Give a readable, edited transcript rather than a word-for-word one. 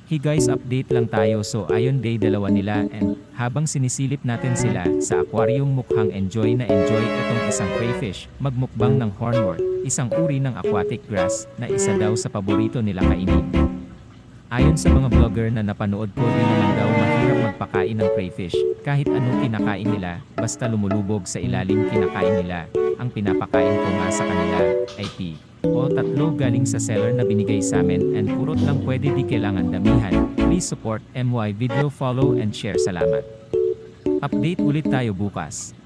Hey guys, update lang tayo. So ayun day dalawa nila and habang sinisilip natin sila sa aquarium mukhang enjoy itong isang crayfish, magmukbang ng hornwort, isang uri ng aquatic grass na isa daw sa paborito nila kainin. Ayon sa mga vlogger na napanood ko din naman daw mahirap magpakain ng crayfish, kahit ano kinakain nila, basta lumulubog sa ilalim kinakain nila. Ang pinapakain ko nga sa kanila ay o tatlo galing sa seller na binigay sa amin and purot lang pwede di kailangan damihan. Please support MY video, follow and share. Salamat. Update ulit tayo bukas.